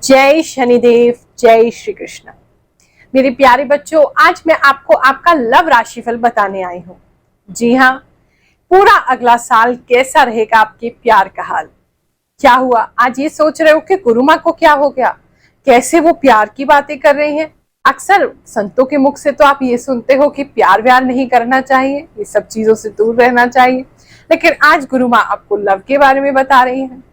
जय शनिदेव, जय श्री कृष्ण। मेरे प्यारे बच्चों, आज मैं आपको आपका लव राशिफल बताने आई हूँ। जी हाँ, पूरा अगला साल कैसा रहेगा आपके प्यार का हाल। क्या हुआ, आज ये सोच रहे हो कि गुरु माँ को क्या हो गया, कैसे वो प्यार की बातें कर रही हैं। अक्सर संतों के मुख से तो आप ये सुनते हो कि प्यार व्यार नहीं करना चाहिए, ये सब चीजों से दूर रहना चाहिए, लेकिन आज गुरु माँ आपको लव के बारे में बता रही हैं।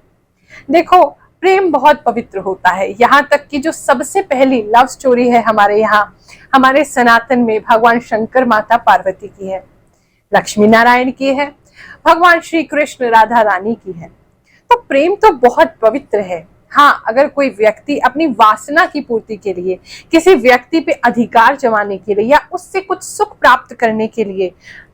देखो, प्रेम बहुत पवित्र होता है। यहाँ तक कि जो सबसे पहली लव स्टोरी है हमारे यहाँ, हमारे सनातन में, भगवान शंकर माता पार्वती की है, लक्ष्मी नारायण की है, भगवान श्री कृष्ण राधा रानी की है। तो प्रेम तो बहुत पवित्र है। हाँ, अगर कोई व्यक्ति अपनी वासना की पूर्ति के लिए, किसी व्यक्ति पे अधिकार जमाने के लिए या उससे कुछ सुख प्राप्त करने के लिए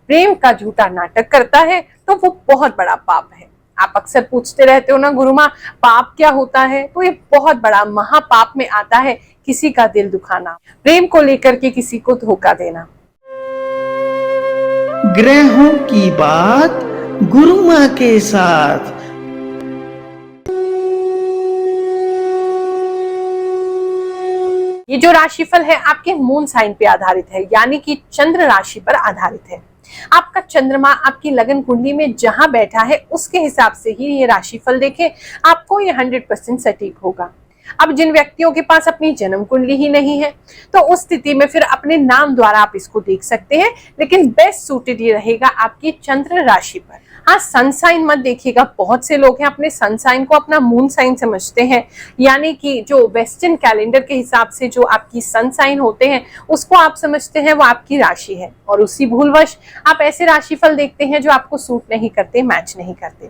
प्रेम का झूठा नाटक करता है तो वो बहुत बड़ा पाप है। आप अक्सर पूछते रहते हो ना, गुरु माँ पाप क्या होता है? तो ये बहुत बड़ा महापाप में आता है किसी का दिल दुखाना, प्रेम को लेकर के किसी को धोखा देना। ग्रहों की बात गुरु माँ के साथ। ये जो राशिफल है आपके मून साइन पे आधारित है, यानी कि चंद्र राशि पर आधारित है। आपका चंद्रमा आपकी लगन कुंडली में जहां बैठा है उसके हिसाब से ही ये राशिफल देखें, आपको ये 100% सटीक होगा। अब जिन व्यक्तियों के पास अपनी जन्म कुंडली ही नहीं है तो उस स्थिति में फिर अपने नाम द्वारा आप इसको देख सकते हैं, लेकिन बेस्ट सूटेड ये रहेगा आपकी चंद्र राशि पर। हाँ, सन साइन मत देखिएगा। बहुत से लोग हैं अपने सन साइन को अपना मून साइन समझते हैं, यानी कि जो वेस्टर्न कैलेंडर के हिसाब से जो आपकी सन साइन होते हैं उसको आप समझते हैं वो आपकी राशि है, और उसी भूलवश आप ऐसे राशिफल देखते हैं जो आपको सूट नहीं करते, मैच नहीं करते।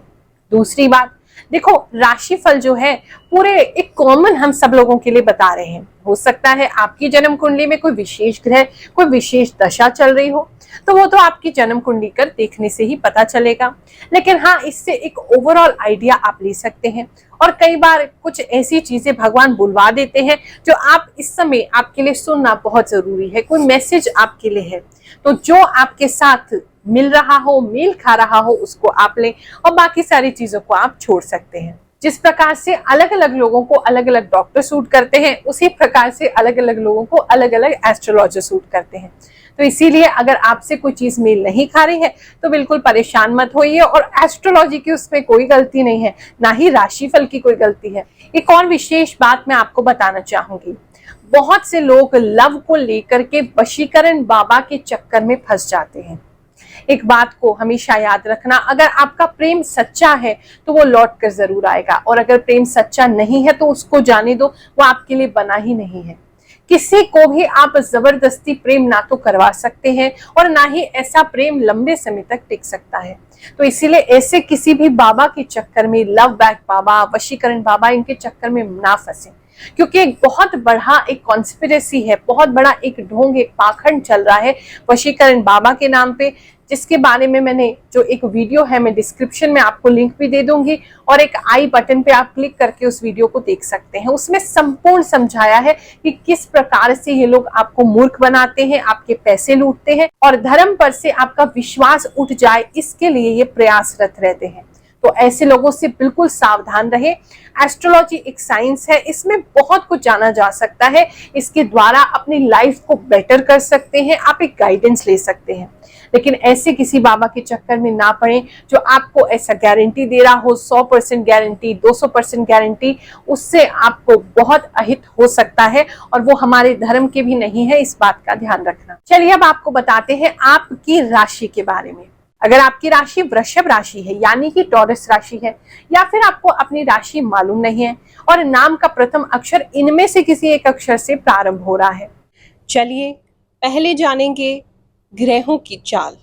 दूसरी बात, देखो, राशिफल जो है पूरे एक कॉमन हम सब लोगों के लिए बता रहे हैं। हो सकता है आपकी जन्म कुंडली में कोई विशेष ग्रह, कोई विशेष दशा चल रही हो, तो वो तो आपकी जन्म कुंडली कर देखने से ही पता चलेगा, लेकिन हाँ, इससे एक ओवरऑल आइडिया आप ले सकते हैं। और कई बार कुछ ऐसी चीजें भगवान बुलवा देते हैं जो आप इस समय आपके लिए सुनना बहुत जरूरी है, कोई मैसेज आपके लिए है, तो जो आपके साथ मिल रहा हो, मेल खा रहा हो, उसको आप लें और बाकी सारी चीजों को आप छोड़ सकते हैं। जिस प्रकार से अलग अलग लोगों को अलग अलग डॉक्टर सूट करते हैं, उसी प्रकार से अलग अलग लोगों को अलग अलग एस्ट्रोलॉजर सूट करते हैं। तो इसीलिए अगर आपसे कोई चीज मेल नहीं खा रही है तो बिल्कुल परेशान मत होइए, और एस्ट्रोलॉजी की उसमें कोई गलती नहीं है, ना ही राशिफल की कोई गलती है। एक और विशेष बात मैं आपको बताना चाहूंगी, बहुत से लोग लव को लेकर के वशीकरण बाबा के चक्कर में फंस जाते हैं। एक बात को हमेशा याद रखना, अगर आपका प्रेम सच्चा है तो वो लौट कर जरूर आएगा, और अगर प्रेम सच्चा नहीं है तो उसको जाने दो, वो आपके लिए बना ही नहीं है। किसी को भी आप जबरदस्ती प्रेम ना तो करवा सकते हैं और ना ही ऐसा प्रेम लंबे समय तक टिक सकता है। तो इसीलिए ऐसे किसी भी बाबा के चक्कर में, लव बैक बाबा, वशीकरण बाबा, इनके चक्कर में ना फंसे, क्योंकि एक बहुत बड़ा एक कॉन्स्पिरेसी है, बहुत बड़ा एक ढोंग, एक पाखंड चल रहा है वशीकरण बाबा के नाम पे, जिसके बारे में मैंने जो एक वीडियो है, मैं डिस्क्रिप्शन में आपको लिंक भी दे दूंगी, और एक आई बटन पे आप क्लिक करके उस वीडियो को देख सकते हैं। उसमें संपूर्ण समझाया है कि किस प्रकार से ये लोग आपको मूर्ख बनाते हैं, आपके पैसे लूटते हैं, और धर्म पर से आपका विश्वास उठ जाए इसके लिए ये प्रयासरत रहते हैं। तो ऐसे लोगों से बिल्कुल सावधान रहे। एस्ट्रोलॉजी एक साइंस है, इसमें बहुत कुछ जाना जा सकता है, इसके द्वारा अपनी लाइफ को बेटर कर सकते हैं, आप एक गाइडेंस ले सकते हैं, लेकिन ऐसे किसी बाबा के चक्कर में ना पड़े जो आपको ऐसा गारंटी दे रहा हो, 100% गारंटी, 200% गारंटी, उससे आपको बहुत अहित हो सकता है, और वो हमारे धर्म के भी नहीं है, इस बात का ध्यान रखना। चलिए अब आपको बताते हैं आपकी राशि के बारे में। अगर आपकी राशि वृषभ राशि है, यानी कि टॉरस राशि है, या फिर आपको अपनी राशि मालूम नहीं है और नाम का प्रथम अक्षर इनमें से किसी एक अक्षर से प्रारंभ हो रहा है, चलिए पहले जानेंगे ग्रहों की चाल।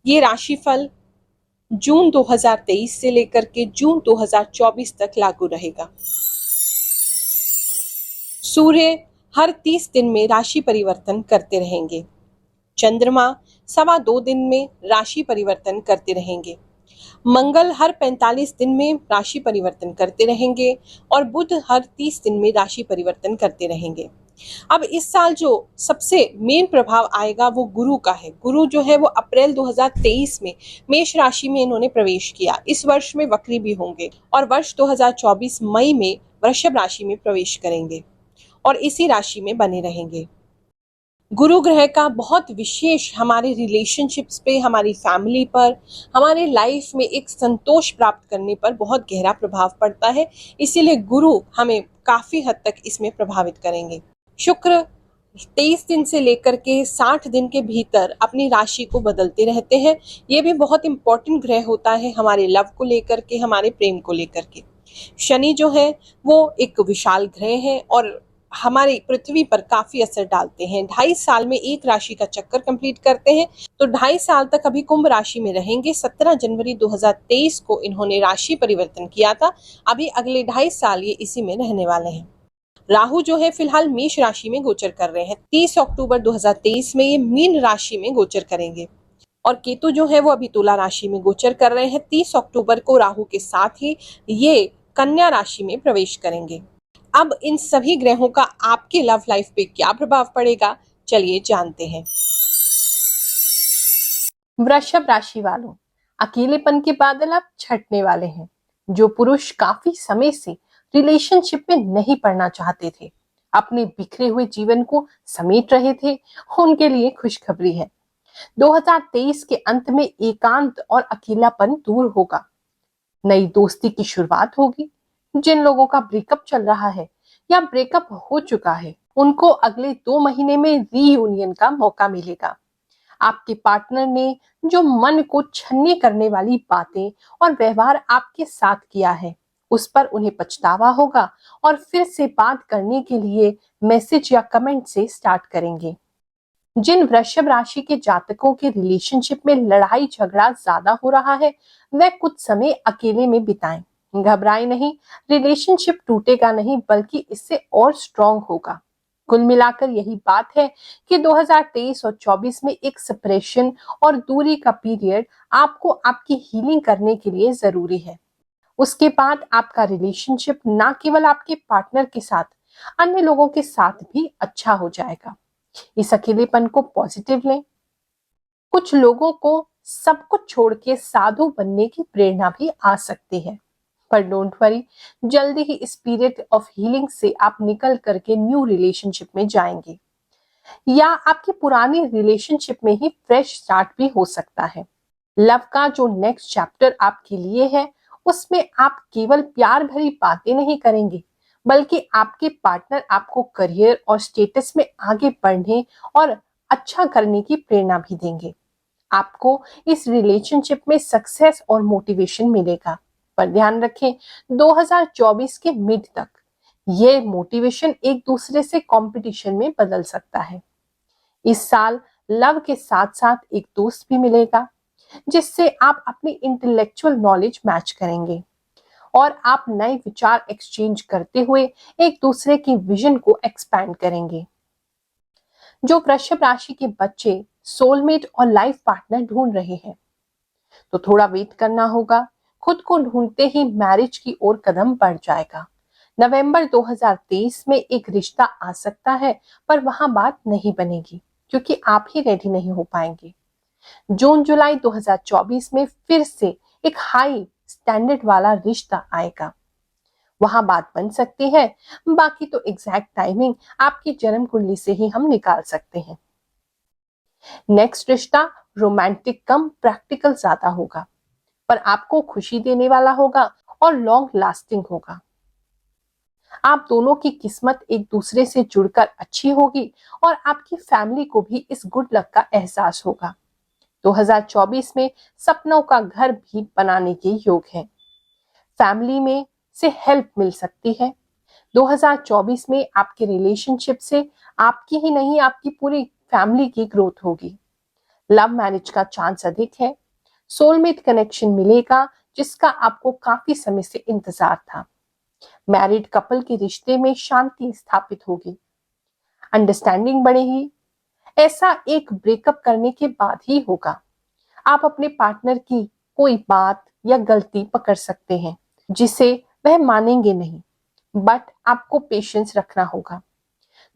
ये राशिफल जून 2023 से लेकर के जून 2024 तक लागू रहेगा। सूर्य हर 30 दिन में राशि परिवर्तन करते रहेंगे। चंद्रमा 2.25 दिन में राशि परिवर्तन करते रहेंगे। मंगल हर 45 दिन में राशि परिवर्तन करते रहेंगे, और बुध हर 30 दिन में राशि परिवर्तन करते रहेंगे। अब इस साल जो सबसे मेन प्रभाव आएगा वो गुरु का है। गुरु जो है वो अप्रैल 2023 में मेष राशि में इन्होंने प्रवेश किया। इस वर्ष में वक्री भी होंगे और वर्ष 2024 मई में वृषभ राशि में प्रवेश करेंगे और इसी राशि में बने रहेंगे। गुरु ग्रह का बहुत विशेष हमारे रिलेशनशिप्स पे, हमारी फैमिली पर, हमारे लाइफ में एक संतोष प्राप्त करने पर बहुत गहरा प्रभाव पड़ता है। इसीलिए गुरु हमें काफी हद तक इसमें प्रभावित करेंगे। शुक्र 23 दिन से लेकर के 60 दिन के भीतर अपनी राशि को बदलते रहते हैं। ये भी बहुत इंपॉर्टेंट ग्रह होता है हमारे लव को लेकर के, हमारे प्रेम को लेकर के। शनि जो है वो एक विशाल ग्रह है और हमारी पृथ्वी पर काफी असर डालते हैं। 2.5 साल में एक राशि का चक्कर कंप्लीट करते हैं, तो 2.5 साल तक अभी कुंभ राशि में रहेंगे। 17 जनवरी 2023 को इन्होंने राशि परिवर्तन किया था। अभी अगले 2.5 साल ये इसी में रहने वाले हैं। राहु जो है फिलहाल मेष राशि में गोचर कर रहे हैं। 30 अक्टूबर 2023 में ये मीन राशि में गोचर करेंगे और केतु जो है वो अभी तुला राशि में गोचर कर रहे हैं। 30 अक्टूबर को राहु के साथ ही ये कन्या राशि में प्रवेश करेंगे। अब इन सभी ग्रहों का आपके लव लाइफ पे क्या प्रभाव पड़ेगा, चलिए जानते हैं। वृषभ राशि वालों, अकेलेपन के बादल अब छटने वाले हैं। जो पुरुष काफी समय से रिलेशनशिप में नहीं पड़ना चाहते थे, अपने बिखरे हुए जीवन को समेट रहे थे, उनके लिए खुशखबरी है। 2023 के अंत में एकांत और अकेलापन दूर होगा। नई दोस्ती की शुरुआत होगी। जिन लोगों का ब्रेकअप चल रहा है या ब्रेकअप हो चुका है, उनको अगले 2 महीने में रीयूनियन का मौका मिलेगा। आपके पार्टनर ने जो मन को छन्नी करने वाली बातें और व्यवहार आपके साथ किया है, उस पर उन्हें पछतावा होगा और फिर से बात करने के लिए मैसेज या कमेंट से स्टार्ट करेंगे। जिन वृषभ राशि के जातकों के रिलेशनशिप में लड़ाई झगड़ा ज्यादा हो रहा है, वह कुछ समय अकेले में बिताएं। घबराएं नहीं, रिलेशनशिप टूटेगा नहीं बल्कि इससे और स्ट्रांग होगा। कुल मिलाकर यही बात है कि 2023 और 24 में एक सेपरेशन और दूरी का पीरियड आपको आपकी हीलिंग करने के लिए जरूरी है। उसके बाद आपका रिलेशनशिप ना केवल आपके पार्टनर के साथ, अन्य लोगों के साथ भी अच्छा हो जाएगा। इस अकेलेपन को पॉजिटिव लें। कुछ लोगों को सब कुछ छोड़ के साधु बनने की प्रेरणा भी आ सकती है, पर डोंट वरी, जल्दी ही इस पीरियड ऑफ हीलिंग से आप निकल करके न्यू रिलेशनशिप में जाएंगे या आपकी पुरानी रिलेशनशिप में ही फ्रेश स्टार्ट भी हो सकता है। लव का जो नेक्स्ट चैप्टर आपके लिए है, उसमें आप केवल प्यार भरी बातें नहीं करेंगे, बल्कि आपके पार्टनर आपको करियर और स्टेटस में आगे बढ़ने और अच्छा करने की प्रेरणा भी देंगे। आपको इस रिलेशनशिप में सक्सेस और मोटिवेशन मिलेगा, पर ध्यान रखें 2024 के मिड तक ये मोटिवेशन एक दूसरे से कंपटीशन में बदल सकता है। इस साल लव के साथ साथ एक दोस्त भी मिलेगा जिससे आप अपनी इंटेलेक्चुअल नॉलेज मैच करेंगे और आप नए विचार एक्सचेंज करते हुए एक दूसरे की विजन को एक्सपैंड करेंगे। जो वृषभ राशि के बच्चे सोलमेट और लाइफ पार्टनर ढूंढ रहे हैं, तो थोड़ा वेट करना होगा। खुद को ढूंढते ही मैरिज की ओर कदम बढ़ जाएगा। नवंबर 2023 में एक रिश्ता आ सकता है, पर वहां बात नहीं बनेगी क्योंकि आप ही रेडी नहीं हो पाएंगे। जून जुलाई 2024 में फिर से एक हाई स्टैंडर्ड वाला रिश्ता आएगा, वहां बात बन सकती है। बाकी तो एग्जैक्ट टाइमिंग आपकी जन्म कुंडली से ही हम निकाल सकते हैं। नेक्स्ट रिश्ता रोमांटिक कम प्रैक्टिकल ज्यादा होगा, पर आपको खुशी देने वाला होगा और लॉन्ग लास्टिंग होगा। आप दोनों की किस्मत एक दूसरे से जुड़कर अच्छी होगी और आपकी फैमिली को भी इस गुड लक का एहसास होगा। 2024 में सपनों का घर भी बनाने के योग है। फैमिली में से हेल्प मिल सकती है। 2024 में आपके रिलेशनशिप से आपकी ही नहीं, आपकी पूरी फैमिली की ग्रोथ होगी। लव मैरिज का चांस अधिक है। सोलमेट कनेक्शन मिलेगा जिसका आपको काफी समय से इंतजार था। मैरिड कपल के रिश्ते में शांति स्थापित होगी, अंडरस्टैंडिंग बढ़ेगी। ऐसा एक ब्रेकअप करने के बाद ही होगा। आप अपने पार्टनर की कोई बात या गलती पकड़ सकते हैं जिसे वह मानेंगे नहीं, बट आपको पेशेंस रखना होगा।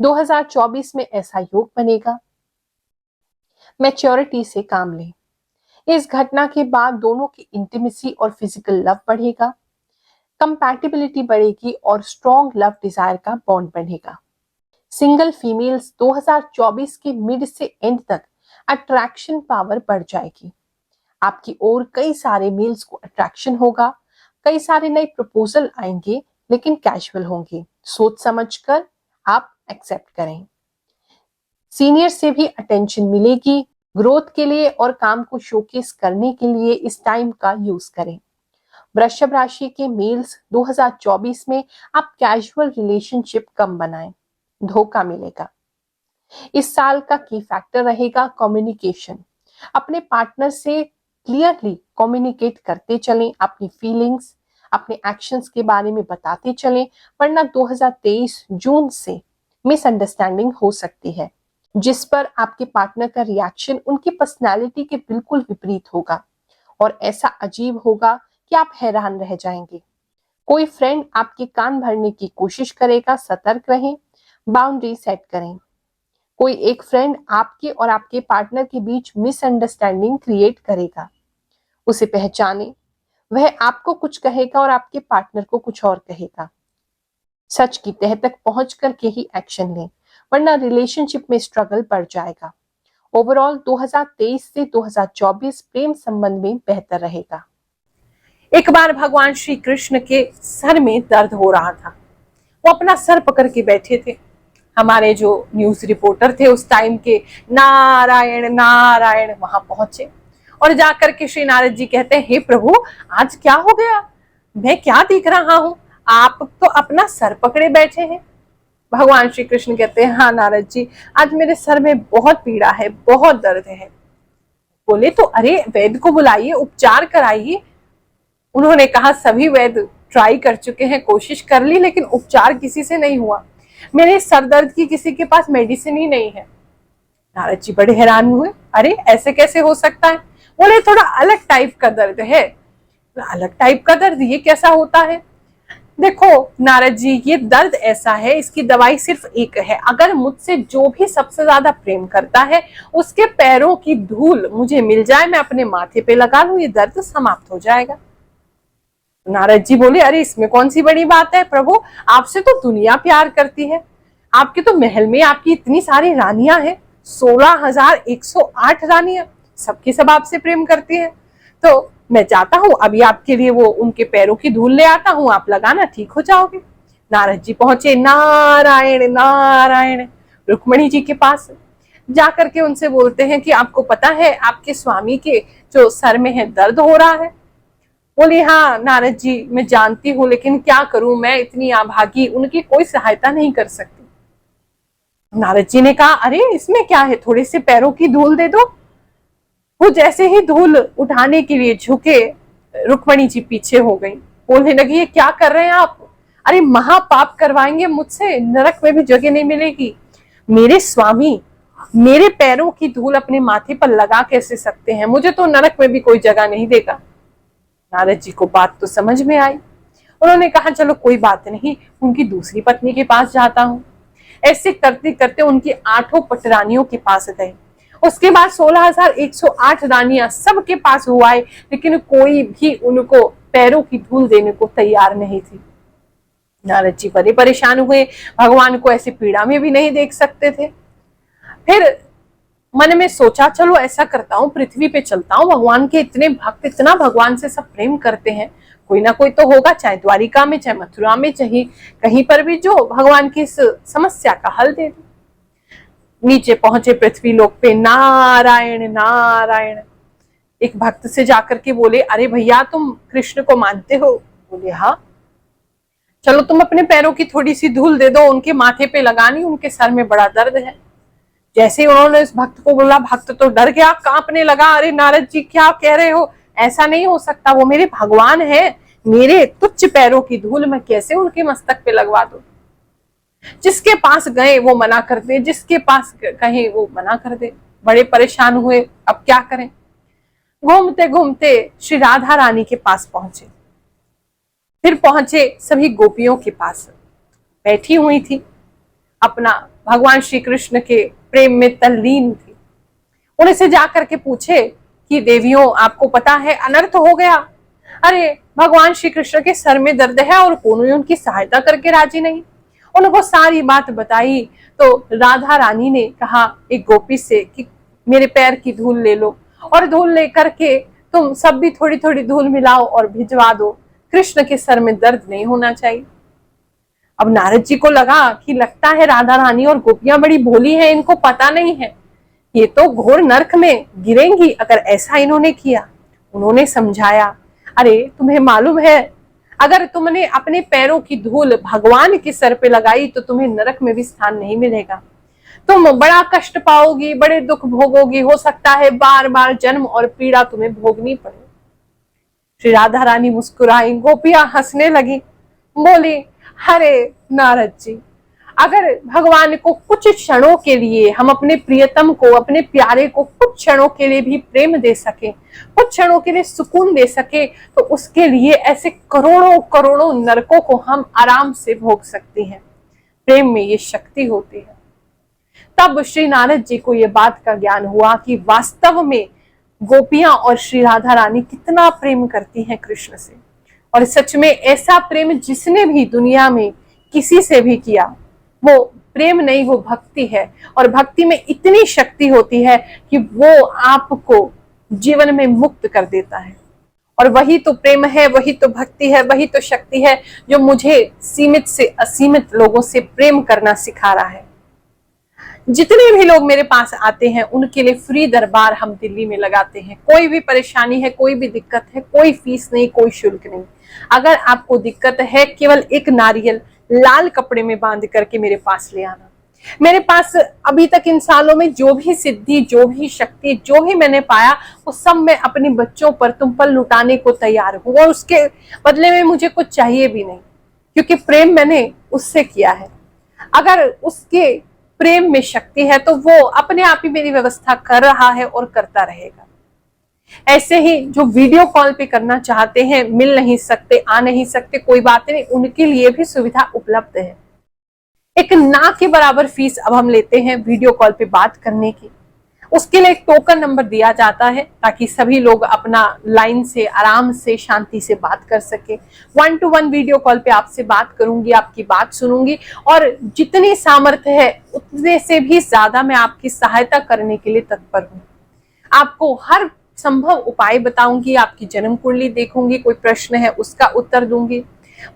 2024 में ऐसा योग बनेगा। मैच्योरिटी से काम लें। इस घटना के बाद दोनों की इंटीमेसी और फिजिकल लव बढ़ेगा, कंपैटिबिलिटी बढ़ेगी और स्ट्रॉन्ग लव डिजायर का बॉन्ड बढ़ेगा। सिंगल फीमेल्स 2024 के मिड से एंड तक अट्रैक्शन पावर बढ़ जाएगी। आपकी ओर कई सारे मेल्स को अट्रैक्शन होगा, कई सारे नए प्रपोजल आएंगे, लेकिन कैजुअल होंगे। सोच समझकर आप एक्सेप्ट करें। सीनियर से भी अटेंशन मिलेगी। ग्रोथ के लिए और काम को शोकेस करने के लिए इस टाइम का यूज करें। वृषभ राशि के मेल्स 2024 में आप कैजुअल रिलेशनशिप कम बनाएं, धोखा मिलेगा। इस साल का की फैक्टर रहेगा कम्युनिकेशन। अपने पार्टनर से क्लियरली कम्युनिकेट करते चलें, अपनी फीलिंग्स, अपने एक्शंस के बारे में बताते चलें, वरना 2023 जून से मिसअंडरस्टैंडिंग हो सकती है, जिस पर आपके पार्टनर का रिएक्शन उनकी पर्सनालिटी के बिल्कुल विपरीत होगा और ऐसा अजीब होगा कि आप हैरान रह जाएंगे। कोई फ्रेंड आपके कान भरने की कोशिश करेगा, सतर्क रहें, बाउंड्री सेट करें। कोई एक फ्रेंड आपके और आपके पार्टनर के बीच मिसअंडरस्टैंडिंग क्रिएट करेगा, उसे पहचानें। वह आपको कुछ कहेगा और आपके पार्टनर को कुछ और कहेगा। सच की तह तक पहुंच करके ही एक्शन लें, वरना रिलेशनशिप में स्ट्रगल बढ़ जाएगा। ओवरऑल 2023 से 2024 प्रेम संबंध में बेहतर रहेगा। एक बार भगवान श्री कृष्ण के सर में दर्द हो रहा था। वो अपना सर पकड़ के बैठे थे। हमारे जो न्यूज रिपोर्टर थे उस टाइम के, नारायण नारायण, वहां पहुंचे और जाकर के श्री नारद जी कहते हैं, हे प्रभु, आज क्या हो गया? मैं क्या दिख रहा हूं? आप तो अपना सर पकड़े बैठे हैं। भगवान श्री कृष्ण कहते हैं, हाँ नारद जी, आज मेरे सर में बहुत पीड़ा है, बहुत दर्द है। बोले तो अरे वैद्य को बुलाइए, उपचार कराइए। उन्होंने कहा सभी वैद्य ट्राई कर चुके हैं, कोशिश कर ली, लेकिन उपचार किसी से नहीं हुआ। मेरे सर दर्द की किसी के पास मेडिसिन ही नहीं है। नारद जी बड़े हैरान हुए, अरे ऐसे कैसे हो सकता है? बोले थोड़ा अलग टाइप का दर्द है। अलग टाइप का दर्द, ये कैसा होता है? देखो नारद जी, ये दर्द ऐसा है, इसकी दवाई सिर्फ एक है। अगर मुझसे जो भी सबसे ज्यादा प्रेम करता है उसके पैरों की धूल मुझे मिल जाए, मैं अपने माथे पे लगा लूं, ये दर्द समाप्त हो जाएगा। नारद जी बोले, अरे इसमें कौन सी बड़ी बात है प्रभु, आपसे तो दुनिया प्यार करती है। आपके तो महल में आपकी इतनी सारी रानियां हैं, 16,108 रानियां, सबकी सब आपसे प्रेम करती है। तो मैं चाहता हूं अभी आपके लिए वो उनके पैरों की धूल ले आता हूं, आप लगाना, ठीक हो जाओगे। नारद जी पहुंचे, नारायण नारायण, रुक्मणी जी के पास जाकर के उनसे बोलते हैं कि आपको पता है आपके स्वामी के जो सर में है दर्द हो रहा है। बोली, हाँ नारद जी मैं जानती हूँ, लेकिन क्या करूं, मैं इतनी अभागी, उनकी कोई सहायता नहीं कर सकती। नारद जी ने कहा, अरे इसमें क्या है, थोड़े से पैरों की धूल दे दो। वो जैसे ही धूल उठाने के लिए झुके, रुक्मणी जी पीछे हो गई। बोलने लगी, ये क्या कर रहे हैं आप? अरे महापाप करवाएंगे मुझसे, नरक में भी जगह नहीं मिलेगी। मेरे स्वामी मेरे पैरों की धूल अपने माथे पर लगा कैसे सकते हैं? मुझे तो नरक में भी कोई जगह नहीं देगा। नारद जी को बात तो समझ में आई। उन्होंने कहा, चलो कोई बात नहीं, उनकी दूसरी पत्नी के पास जाता हूं। ऐसे करते करते उनकी 8 पटरानियों के पास गए। उसके बाद 16,108 रानियां सबके पास हुआ है, लेकिन कोई भी उनको पैरों की धूल देने को तैयार नहीं थी। नारद जी बड़े परेशान हुए, भगवान को ऐसी पीड़ा में भी नहीं देख सकते थे। फिर मन में सोचा, चलो ऐसा करता हूँ, पृथ्वी पे चलता हूँ। भगवान के इतने भक्त, इतना भगवान से सब प्रेम करते हैं, कोई ना कोई तो होगा, चाहे द्वारिका में, चाहे मथुरा में, चाहे कहीं पर भी, जो भगवान की इस समस्या का हल दे दे। नीचे पहुंचे पृथ्वी लोक पे, नारायण नारायण। एक भक्त से जाकर के बोले, अरे भैया तुम कृष्ण को मानते हो? बोले, हाँ। चलो तुम अपने पैरों की थोड़ी सी धूल दे दो, उनके माथे पे लगानी, उनके सर में बड़ा दर्द है। जैसे ही उन्होंने इस भक्त को बोला, भक्त तो डर गया, कांपने लगा। अरे नारद जी क्या कह रहे हो, ऐसा नहीं हो सकता, वो मेरे भगवान है, मेरे तुच्छ पैरों की धूल मैं कैसे उनके मस्तक पे लगवा दूं? जिसके पास गए वो मना कर दे, जिसके पास कहे वो मना कर दे। बड़े परेशान हुए, अब क्या करें। घूमते घूमते श्री राधा रानी के पास पहुंचे। फिर पहुंचे सभी गोपियों के पास, बैठी हुई थी, अपना भगवान श्री कृष्ण के प्रेम में तल्लीन थी। उन्हें से जाकर के पूछे कि देवियों, आपको पता है अनर्थ हो गया। अरे भगवान श्री कृष्ण के सर में दर्द है और कोई उनकी सहायता करके राजी नहीं। उनको सारी बात बताई तो राधा रानी ने कहा एक गोपी से कि मेरे पैर की धूल ले लो और धूल लेकर के तुम सब भी थोड़ी थोड़ी धूल मिलाओ और भिजवा दो, कृष्ण के सर में दर्द नहीं होना चाहिए। अब नारद जी को लगा कि लगता है राधा रानी और गोपियां बड़ी भोली हैं, इनको पता नहीं है, ये तो घोर नरक में गिरेंगी अगर ऐसा इन्होंने किया। उन्होंने समझाया, अरे तुम्हें मालूम है अगर तुमने अपने पैरों की धूल भगवान के सर पे लगाई तो तुम्हें नरक में भी स्थान नहीं मिलेगा, तुम बड़ा कष्ट पाओगी, बड़े दुख भोगोगी, हो सकता है बार बार जन्म और पीड़ा तुम्हें भोगनी पड़े। श्री राधा रानी मुस्कुराई, गोपियां हंसने लगी, बोली अरे नारद जी, अगर भगवान को कुछ क्षणों के लिए हम अपने प्रियतम को, अपने प्यारे को कुछ क्षणों के लिए भी प्रेम दे सके, कुछ क्षणों के लिए सुकून दे सके, तो उसके लिए ऐसे करोड़ों करोड़ों नरकों को हम आराम से भोग सकते हैं। प्रेम में ये शक्ति होती है। तब श्री नारद जी को ये बात का ज्ञान हुआ कि वास्तव में गोपियां और श्री राधा रानी कितना प्रेम करती हैं कृष्ण से, और सच में ऐसा प्रेम जिसने भी दुनिया में किसी से भी किया वो प्रेम नहीं, वो भक्ति है। और भक्ति में इतनी शक्ति होती है कि वो आपको जीवन में मुक्त कर देता है। और वही तो प्रेम है, वही तो भक्ति है, वही तो शक्ति है जो मुझे सीमित से असीमित लोगों से प्रेम करना सिखा रहा है। जितने भी लोग मेरे पास आते हैं उनके लिए फ्री दरबार हम दिल्ली में लगाते हैं। कोई भी परेशानी है, कोई भी दिक्कत है, कोई फीस नहीं, कोई शुल्क नहीं। अगर आपको दिक्कत है, केवल एक नारियल लाल कपड़े में बांध करके मेरे पास ले आना। मेरे पास अभी तक इन सालों में जो भी सिद्धि, जो भी शक्ति, जो भी मैंने पाया, वो सब मैं अपने बच्चों पर, तुम पर लुटाने को तैयार हूँ, और उसके बदले में मुझे कुछ चाहिए भी नहीं, क्योंकि प्रेम मैंने उससे किया है। अगर उसके प्रेम में शक्ति है तो वो अपने आप ही मेरी व्यवस्था कर रहा है और करता रहेगा। ऐसे ही जो वीडियो कॉल पे करना चाहते हैं, मिल नहीं सकते, आ नहीं सकते, कोई बात नहीं, उनके लिए भी सुविधा उपलब्ध है। एक ना के बराबर फीस अब हम लेते हैं वीडियो कॉल पे बात करने की। उसके लिए एक टोकन नंबर दिया जाता है ताकि सभी लोग अपना लाइन से आराम से शांति से बात कर सके। 1 to 1 वीडियो कॉल पे आपसे बात करूंगी, आपकी बात सुनूंगी, और जितनी सामर्थ्य है उतने से भी ज्यादा मैं आपकी सहायता करने के लिए तत्पर हूँ। आपको हर संभव उपाय बताऊंगी, आपकी जन्म कुंडली देखूंगी, कोई प्रश्न है उसका उत्तर दूंगी।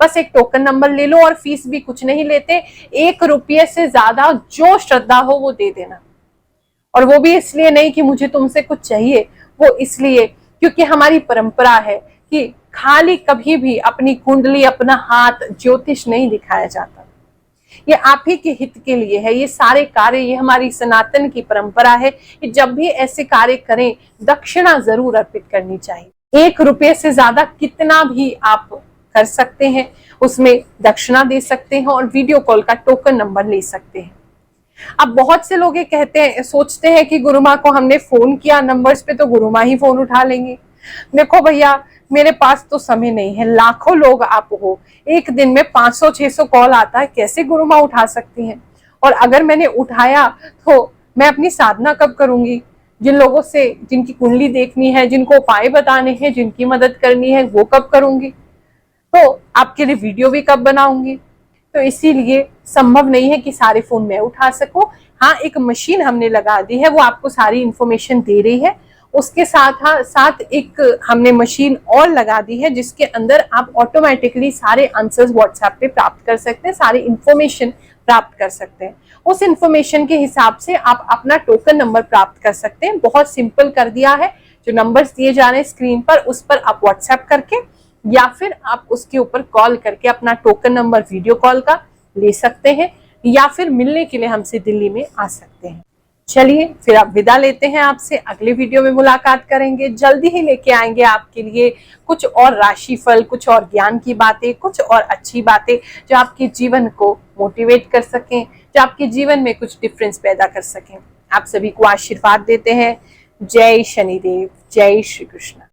बस एक टोकन नंबर ले लो, और फीस भी कुछ नहीं लेते। 1 रुपये से ज्यादा जो श्रद्धा हो वो दे देना, और वो भी इसलिए नहीं कि मुझे तुमसे कुछ चाहिए, वो इसलिए क्योंकि हमारी परंपरा है कि खाली कभी भी अपनी कुंडली, अपना हाथ, ज्योतिष नहीं दिखाया जाता। ये आप ही के हित के लिए है ये सारे कार्य, ये हमारी सनातन की परंपरा है कि जब भी ऐसे कार्य करें दक्षिणा जरूर अर्पित करनी चाहिए। 1 रुपये से ज्यादा कितना भी आप कर सकते हैं, उसमें दक्षिणा दे सकते हैं और वीडियो कॉल का टोकन नंबर ले सकते हैं। अब बहुत से लोग ये कहते हैं, सोचते हैं कि गुरु माँ को हमने फोन किया नंबर्स पे तो गुरु माँ ही फोन उठा लेंगे। देखो भैया, मेरे पास तो समय नहीं है, लाखों लोग आप हो, एक दिन में 500-600 कॉल आता है, कैसे गुरु माँ उठा सकती हैं? और अगर मैंने उठाया तो मैं अपनी साधना कब करूंगी? जिन लोगों से, जिनकी कुंडली देखनी है, जिनको उपाय बताने हैं, जिनकी मदद करनी है, वो कब करूंगी? तो आपके लिए वीडियो भी कब बनाऊंगी? तो इसीलिए संभव नहीं है कि सारे फोन मैं उठा सकूं। हाँ, एक मशीन हमने लगा दी है, वो आपको सारी इंफॉर्मेशन दे रही है। उसके साथ एक हमने मशीन और लगा दी है जिसके अंदर आप ऑटोमेटिकली सारे आंसर्स व्हाट्सएप पे प्राप्त कर सकते हैं, सारी इंफॉर्मेशन प्राप्त कर सकते हैं। उस इंफॉर्मेशन के हिसाब से आप अपना टोकन नंबर प्राप्त कर सकते हैं। बहुत सिंपल कर दिया है, जो नंबर्स दिए जा रहे हैं स्क्रीन पर, उस पर आप व्हाट्सएप करके या फिर आप उसके ऊपर कॉल करके अपना टोकन नंबर वीडियो कॉल का ले सकते हैं, या फिर मिलने के लिए हमसे दिल्ली में आ सकते हैं। चलिए फिर आप विदा लेते हैं आपसे, अगले वीडियो में मुलाकात करेंगे। जल्दी ही लेके आएंगे आपके लिए कुछ और राशिफल, कुछ और ज्ञान की बातें, कुछ और अच्छी बातें जो आपके जीवन को मोटिवेट कर सकें, जो आपके जीवन में कुछ डिफरेंस पैदा कर सकें। आप सभी को आशीर्वाद देते हैं। जय शनिदेव, जय श्री कृष्ण।